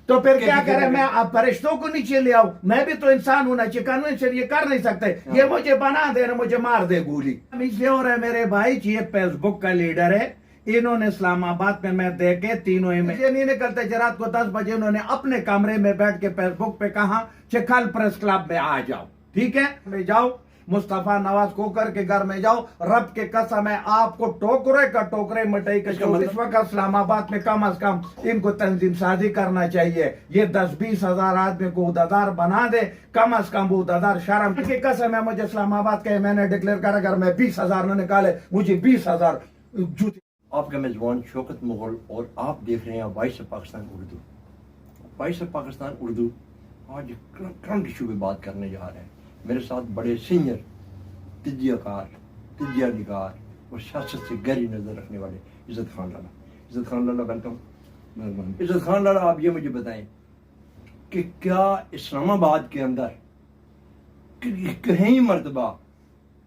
तो फिर क्या करें, मैं आप फरिश्तों को नीचे ले आऊं? मैं भी तो इंसान हूं ना, चिकन से ये कर नहीं सकते। ये मुझे बना दे ना, मुझे मार दे गोली। इसलिए हो रहा है मेरे भाई, ये फेसबुक का लीडर है, इन्होंने इस्लामाबाद में मैं देखे तीनों ही में ये नहीं निकलते। रात को 10 बजे उन्होंने अपने कमरे में बैठ के फेसबुक पे कहा कि कल प्रेस क्लब में आ जाओ, ठीक है, मैं जाओ मुस्तफा नवाज कोकर के घर में जाओ। रब के कसम है, आपको टोकरे का टोकरे मिठाई का। इस वक्त इस्लामाबाद में कम अज कम इनको तंजीम साजी करना चाहिए। ये 10-20 हजार आदमी को उहदेदार बना दे, कम अज कम उहदेदार। शर्म की कसम है, मुझे इस्लामाबाद के मैंने डिक्लेयर करा, अगर मैं 20,000 न निकाले मुझे 20,000 जूते। आपका मेजबान शौकत मुगल और आप देख रहे हैं voice of Pakistan Urdu. Voice of Pakistan Urdu आज करंट इशू पे बात करने जा रहे हैं। मेरे साथ बड़े सीनियर तजियाकार, तजिया निगार और सियासत से गहरी नज़र रखने वाले इज़्ज़त खान लाला। इज़्ज़त खान लाला, वेलकम। इज़्ज़त खान लाला, आप ये मुझे बताएं कि क्या इस्लामाबाद के अंदर कहीं मरतबा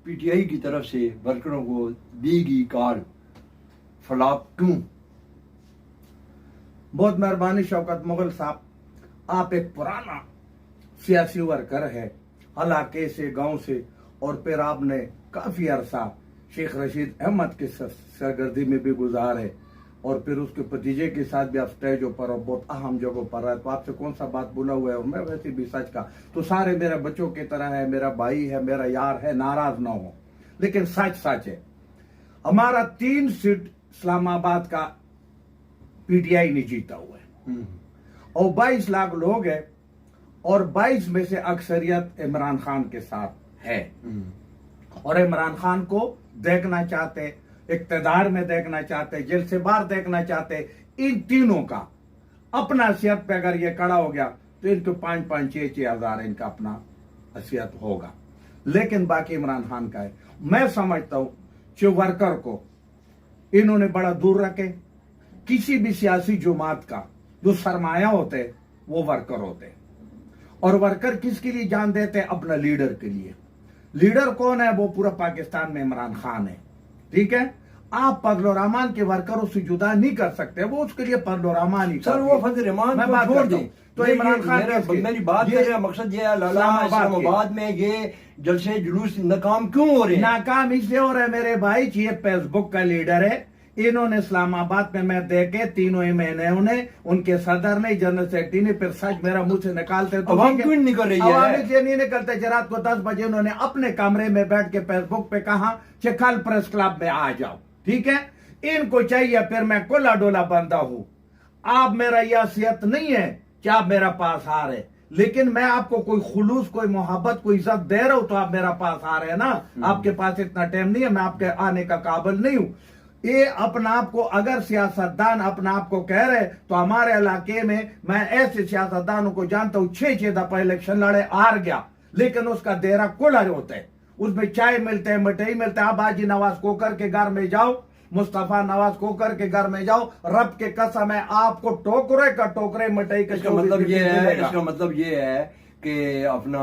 PTI की तरफ से वर्करों को दी गई कार फलाप क्यों? बहुत मेहरबानी शौकत मुगल साहब, आप एक पुराना सियासी वर्कर है, इलाके से, गांव से, और फिर आपने काफी अरसा शेख रशीद अहमद की सरगर्दी में भी गुजार है, और फिर उसके भतीजे के साथ भी आप स्टेजों पर और बहुत अहम जगहों पर है। तो आपसे कौन सा बात बोला हुआ है, और मैं वैसे भी सच का तो सारे मेरे बच्चों की तरह है, मेरा भाई है, मेरा यार है, नाराज ना हो, लेकिन सच सच है। हमारा 3 सीट इस्लामाबाद का PTI ने जीता हुआ है, और 22 लाख लोग हैं, और 22 में से अक्सरियत इमरान खान के साथ है, और इमरान खान को देखना चाहते, इक्तदार में देखना चाहते, जेल से बाहर देखना चाहते। इन तीनों का अपना हैसियत पे अगर ये खड़ा हो गया तो इनको 5-5, 6-6 हजार इनका अपना हैसियत होगा, लेकिन बाकी इमरान खान का है। मैं समझता हूं कि वर्कर को इन्होंने बड़ा दूर रखे। किसी भी सियासी जमात का जो सरमाया होते वो वर्कर होते, और वर्कर किसके लिए जान देते? अपना लीडर के लिए। लीडर कौन है? वो पूरा पाकिस्तान में इमरान खान है, ठीक है। आप फजल रहमान के वर्करों से जुदा नहीं कर सकते, वो उसके लिए फजल रहमान ही सर, वो फजल रहमान को छोड़ दें। तो इमरान खान मेरी बात कर रहे हैं, मकसद ये है लाला, इस्लामाबाद में ये जलसे जुलूस नाकाम क्यों हो रहे हैं? नाकाम इसलिए हो रहे हैं मेरे भाई, ये फेसबुक का लीडर है, इन्होंने इस्लामाबाद में मैं देखे तीनों ही महीने उन्हें, उनके सदर ने, जनरल सेक्रेटरी ने, फिर सच मेरा मुंह से निकालते तो अवाम क्यों निकल रही है? अवाम इसलिए नहीं निकलते। रात को 10 बजे उन्होंने अपने कमरे में बैठ के फेसबुक पे कहा कि कल प्रेस क्लब में आ जाओ, ठीक है। इनको चाहिए फिर मैं कोला डोला बंदा हूं। आप मेरा यह हैसियत नहीं है कि आप मेरा पास आ रहे, लेकिन मैं आपको कोई खुलूस, कोई मोहब्बत, कोई इज्जत दे रहा हूं तो आप मेरा पास आ रहे हैं ना। आपके पास इतना टाइम नहीं है, मैं आपके आने का काबिल नहीं हूं। ये अपना आप को, अगर सियासतदान अपना आप को कह रहे, तो हमारे इलाके में मैं ऐसे सियासतदानों को जानता हूं, 6-6 दफा इलेक्शन लड़े, हार गया, लेकिन उसका देरा कुला होता है, उसमें चाय मिलते हैं, मिठाई मिलते हैं। आप हाजी नवाज कोकर के घर में जाओ, मुस्तफा नवाज कोकर के घर में जाओ, रब के कसम है, आपको टोकरे का टोकरे मिठाई का। इसका मतलब ये है कि अपना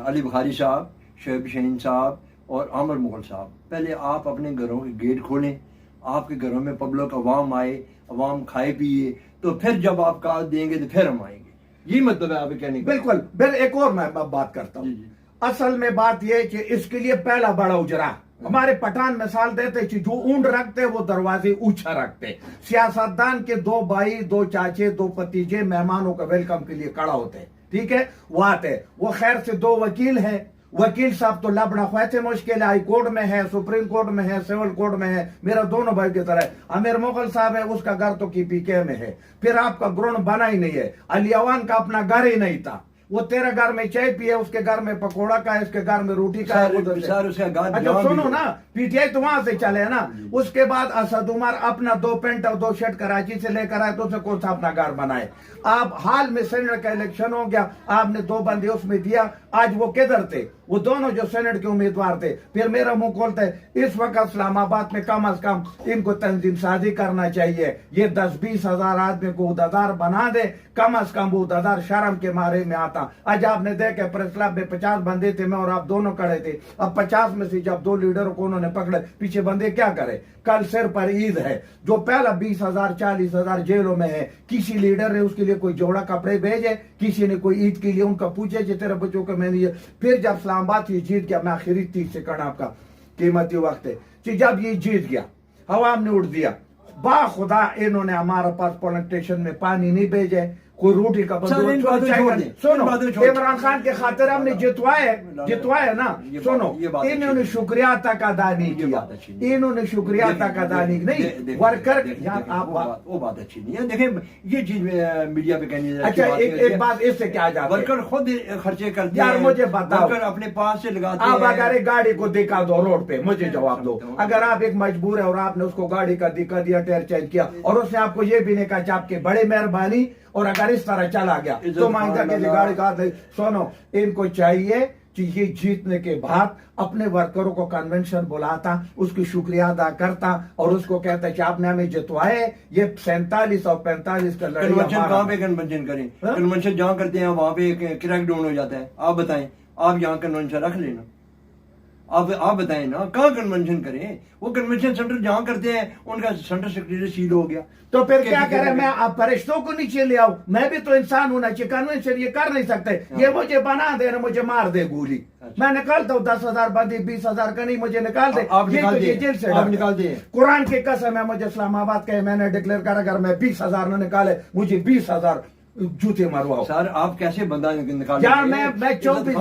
अली बुखारी साहब, शोएब शहीन साहब और आमिर मुगल साहब, पहले आप अपने घरों के गेट खोलें, आपके घरों में पब्लिक अवाम आए, अवाम खाए पिए, तो फिर जब आप काल देंगे तो फिर हम आएंगे। ये मतलब है आप कहने का? बिल्कुल। एक और मैं बात करता हूँ। असल में बात यह है कि इसके लिए पहला बड़ा उजरा हमारे पठान मिसाल देते, जो ऊंट रखते वो दरवाजे ऊंचा रखते। सियासतदान के 2 भाई, 2 चाचे, 2 भतीजे मेहमानों का वेलकम के लिए खड़ा होते, ठीक है, वो आते। वो खैर से 2 वकील हैं, वकील साहब तो लबड़ा ख्वैसे मुश्किल है, हाई कोर्ट में है, सुप्रीम कोर्ट में है, सिविल कोर्ट में है, मेरा दोनों भाई की तरह। आमिर मुगल साहब है, उसका घर तो KPK में है, फिर आपका ग्रुण बना ही नहीं है। अली अवान का अपना घर ही नहीं था, वो तेरे घर में चाय पिए, उसके घर में पकोड़ा का है, इसके घर में रोटी का है। अच्छा सुनो ना, PTI तो वहां से चले ना। उसके बाद असद उमर अपना 2 पेंट और 2 शर्ट कराची से लेकर आए, तो उसे कौन सा अपना घर बनाए। आप हाल में सेनेट का इलेक्शन हो गया, आपने 2 बंदे उसमें दिया, आज वो किधर थे? वो दोनों जो सेनेट के उम्मीदवार थे। फिर मेरा मुंह खोलते, इस वक्त इस्लामाबाद में कम अज कम इनको तंजीम साजी करना चाहिए, ये 10-20 हजार आदमी को उहदेदार बना दे, कम अज कम वो उहदेदार शर्म के मारे में आता। आज आपने देखे प्रेस क्लब में 50 बंदे थे, मैं और आप दोनों खड़े थे। अब 50 में से जब 2 लीडरों को उन्होंने पकड़े, पीछे बंदे क्या करे? कल सिर पर ईद है, जो पहला 20,000 40,000 जेलों में है, किसी लीडर ने उसके लिए कोई जोड़ा कपड़े भेजे, किसी ने कोई ईद के लिए उनका पूछे कि तेरे बच्चों को मैंने ये। फिर जब इस्लामाबाद ये जीत गया, मैं आखिरी 30 सेकंड आपका कीमती वक्त है कि जब ये जीत गया, हवा में उड़ दिया, बाखुदा इन्होंने हमारे पास पोलिंग स्टेशन में पानी नहीं भेजे, कोई रोटी का सुनो, इमरान खान के खातिर हमने जितवाए ना। सुनो, इन्होंने शुक्रिया तक अदा नहीं किया, इन्होंने शुक्रिया तक अदा नहीं वर्कर। यार आप वो बात अच्छी नहीं है। देखें, ये चीज मीडिया पे कहनी है। अच्छा, एक बात इससे क्या जाता है, वर्कर खुद खर्चे करते हैं। यार मुझे बताओ, अपने पास से लगाते हैं। आप अगर एक गाड़ी को दिखा दो रोड पे, मुझे जवाब दो, अगर आप एक मजबूर है और आपने उसको गाड़ी का दिखा दिया, टायर चेंज किया, और उसने आपको ये भी नहीं कहा आपके बड़े मेहरबानी, और अगर इस तरह चला गया तो मांगा कि गाड़ी का नहीं। सुनो, इनको चाहिए कि ये जीतने के बाद अपने वर्करों को कन्वेंशन बुलाता, उसकी शुक्रिया अदा करता और उसको कहता कि आपने हमें जितवाए। ये 47 और 45 का लड़ाई। कन्वेंशन कहाँ पे कन्वेंशन करें? कन्वेंशन जहाँ करते हैं वहां पे क्रैकडाउन हो जाता है। आप बताएं, आप यहाँ कन्वेंशन रख लेना, आप बताएं ना, कहाँ कन्वेंशन करें? वो कन्वेंशन सेंटर जहाँ करते हैं उनका सेंटर सेक्रेटरी सील हो गया, तो फिर क्या करें? मैं आप फरिश्तों को नीचे ले आऊं? मैं भी तो इंसान होना चाहिए। कन्वेंशन ये कर नहीं सकते। ये मुझे बना दे ना, मुझे मार दे गोली। मैं निकालता हूँ 10,000 बंदी, 20,000 का नहीं, मुझे निकाल दे। आप निकाल दिए, जेल से आप निकाल दिए। कुरान की कसम है, मुझे इस्लामाबाद का मैंने डिक्लेयर कर, अगर मैं 20,000 न निकाले, मुझे 20,000 जूते मरवाओ। सर, आप कैसे बंदा निकाल? यार मैं 24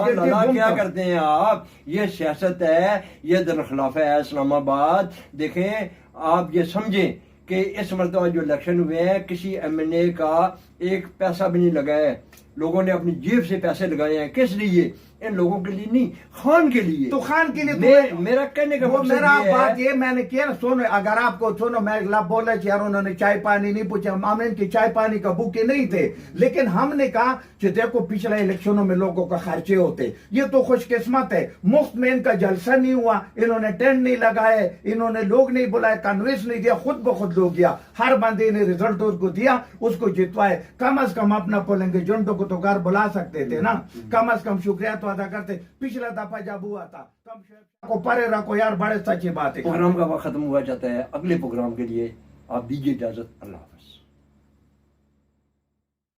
क्या करते हैं आप? ये सियासत है, ये दरखिलाफ है इस्लामाबाद। देखें, आप ये समझें कि इस मरतबा जो इलेक्शन हुए हैं, किसी एमएनए का एक पैसा भी नहीं लगा है। लोगों ने अपनी जेब से पैसे लगाए हैं। किस लिए? इन लोगों के लिए नहीं, खान के लिए। तो खान के लिए मेरा कहने का मतलब मेरा बात ये मैंने किया ना। सुनो, अगर आपको सुनो, मैं बोला यार उन्होंने चाय पानी नहीं पूछा, हम इनकी चाय पानी का भूखे नहीं थे, लेकिन हमने कहा कि देखो पिछले इलेक्शनों में लोगों का खर्चे होते, ये तो खुशकिस्मत है, मुफ्त में इनका जलसा नहीं हुआ, इन्होंने टेंट नहीं लगाए, इन्होंने लोग नहीं बुलाए, कन्वेंस नहीं दिया, खुद ब खुद लोग गया, हर बंदे ने रिजल्ट उसको दिया, उसको जितवाए। कम अज कम अपना पोलेंगे एजेंटों को तो घर बुला सकते थे ना, कम अज कम शुक्रिया तो अदा करते। पिछला दफा जब हुआ था तब को परे रखो यार, बड़े सच्ची बात है। प्रोग्राम का वक्त खत्म हुआ जाता है। अगले प्रोग्राम के लिए आप दीजिए इजाजत। अल्लाह हाफ़िज़।